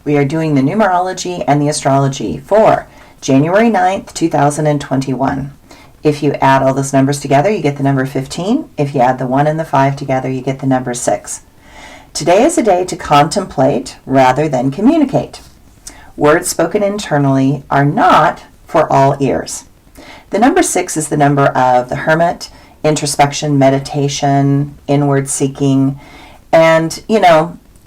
We are doing the numerology and the astrology for January 9th, 2021. If you add all those numbers together, you get the number 15. If you add the 1 and the 5 together, you get the number 6. Today is a day to contemplate rather than communicate. Words spoken internally are not for all ears. The number 6 is the number of the hermit, introspection, meditation, inward seeking. And,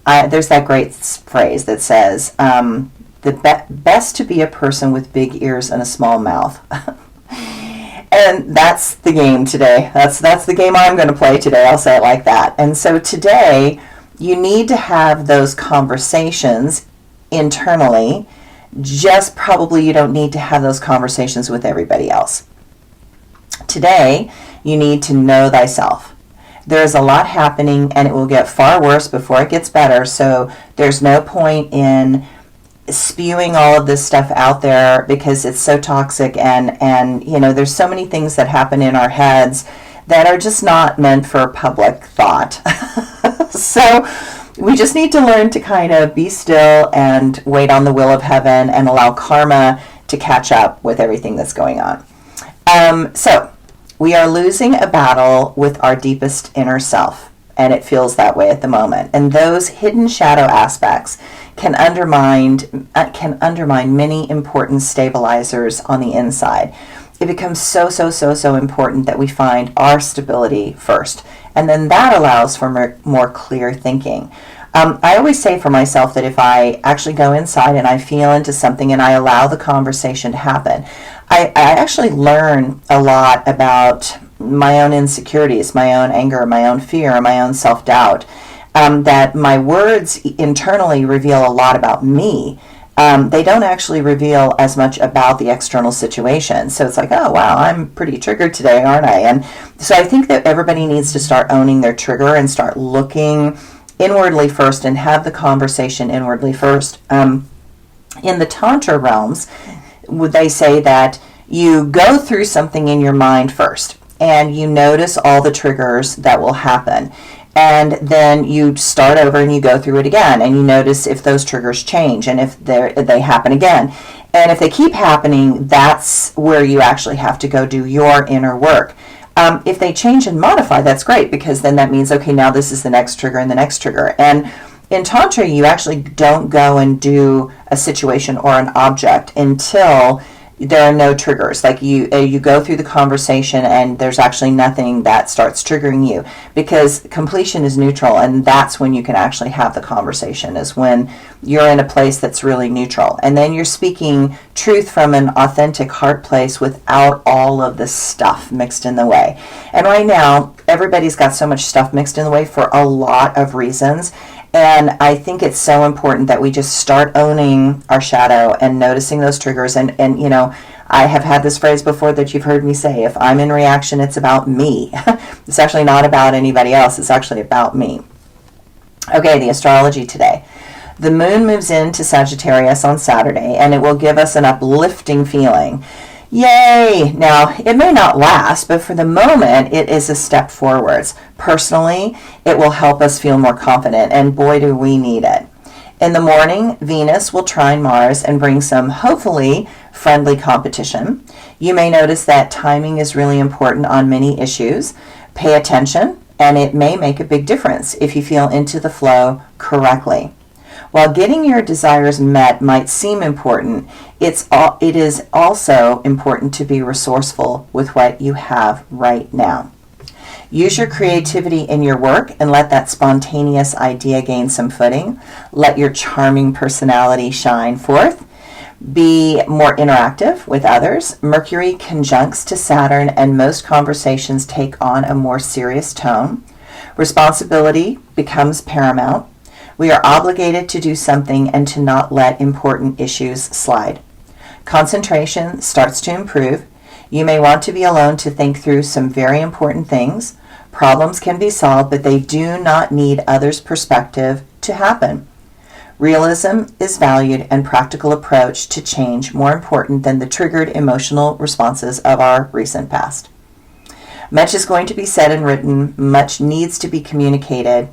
there's that great phrase that says, best to be a person with big ears and a small mouth. And that's the game today. That's the game I'm going to play today. I'll say it like that. And so today, you need to have those conversations internally. Just probably you don't need to have those conversations with everybody else. Today, you need to know thyself. There is a lot happening, and it will get far worse before it gets better. So there's no point in spewing all of this stuff out there because it's so toxic, and there's so many things that happen in our heads that are just not meant for public thought. So we just need to learn to kind of be still and wait on the will of heaven and allow karma to catch up with everything that's going on. So we are losing a battle with our deepest inner self, and it feels that way at the moment. And those hidden shadow aspects can undermine many important stabilizers on the inside. It becomes so important that we find our stability first, and then that allows for more clear thinking. I always say for myself that if I actually go inside and I feel into something and I allow the conversation to happen, I actually learn a lot about my own insecurities, my own anger, my own fear, my own self-doubt. That my words internally reveal a lot about me. They don't actually reveal as much about the external situation. So it's like, oh, wow, I'm pretty triggered today, aren't I? And so I think that everybody needs to start owning their trigger and start looking inwardly first and have the conversation inwardly first. In the Tantra realms, would they say that you go through something in your mind first and you notice all the triggers that will happen. And then you start over and you go through it again, and you notice if those triggers change and if they happen again. And if they keep happening, that's where you actually have to go do your inner work. If they change and modify, that's great, because then that means, okay, now this is the next trigger and the next trigger. And in Tantra, you actually don't go and do a situation or an object until there are no triggers. Like you go through the conversation and there's actually nothing that starts triggering you, because completion is neutral, and that's when you can actually have the conversation, is when you're in a place that's really neutral. And then you're speaking truth from an authentic heart place without all of the stuff mixed in the way. And right now, everybody's got so much stuff mixed in the way for a lot of reasons. And I think it's so important that we just start owning our shadow and noticing those triggers. And I have had this phrase before that you've heard me say, if I'm in reaction, it's about me. It's actually not about anybody else. It's actually about me. Okay, the astrology today. The moon moves into Sagittarius on Saturday, and it will give us an uplifting feeling. Yay! Now, it may not last, but for the moment, it is a step forwards. Personally, it will help us feel more confident, and boy, do we need it. In the morning, Venus will trine Mars and bring some, hopefully, friendly competition. You may notice that timing is really important on many issues. Pay attention, and it may make a big difference if you feel into the flow correctly. While getting your desires met might seem important, it is also important to be resourceful with what you have right now. Use your creativity in your work and let that spontaneous idea gain some footing. Let your charming personality shine forth. Be more interactive with others. Mercury conjuncts to Saturn, and most conversations take on a more serious tone. Responsibility becomes paramount. We are obligated to do something and to not let important issues slide. Concentration starts to improve. You may want to be alone to think through some very important things. Problems can be solved, but they do not need others' perspective to happen. Realism is valued, and practical approach to change more important than the triggered emotional responses of our recent past. Much is going to be said and written. Much needs to be communicated.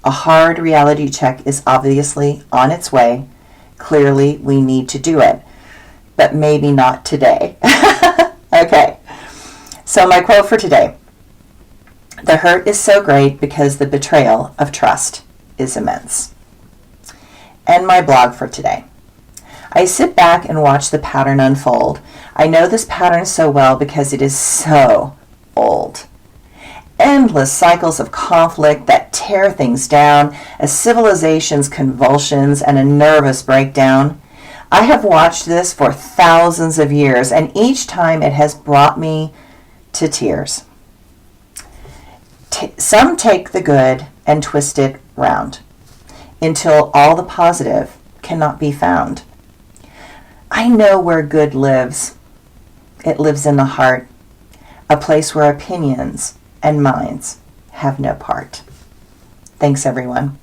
A hard reality check is obviously on its way. Clearly, we need to do it, but maybe not today. Okay, so my quote for today: the hurt is so great because the betrayal of trust is immense. And my blog for today: I sit back and watch the pattern unfold. I know this pattern so well because it is so old. Endless cycles of conflict that tear things down, a civilization's convulsions, and a nervous breakdown. I have watched this for thousands of years, and each time it has brought me to tears. Some take the good and twist it round until all the positive cannot be found. I know where good lives. It lives in the heart, a place where opinions and minds have no part. Thanks, everyone.